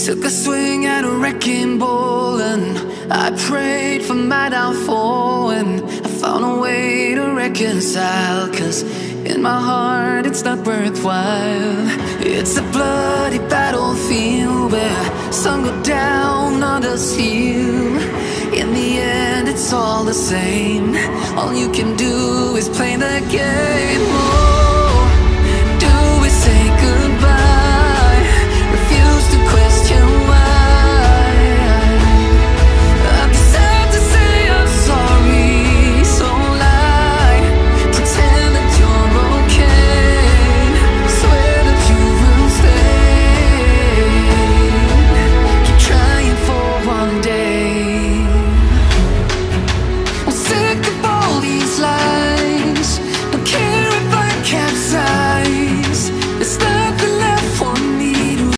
Took a swing at a wrecking ball and I prayed for my downfall, and I found a way to reconcile, 'cause in my heart it's not worthwhile. It's a bloody battlefield where some go down, others heal. In the end it's all the same. All you can do is play the game. Oh.